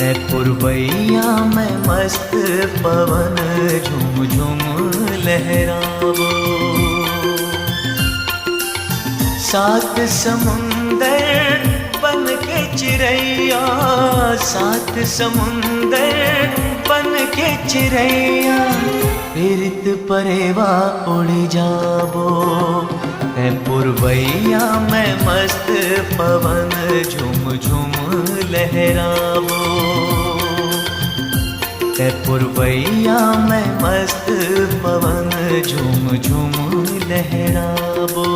है पुरवैया में मस्त पवन झुम झुम लहरावो। सात समुंदर बन के चिड़ैया, सात समुंदर बन के चिड़ैया, पीरित परेवा उड़ जाबो। है पुरवैया में मस्त पवन झुम झुम लहरावो। है पुरवैया में मस्त पवन झुम झुम लहरावो।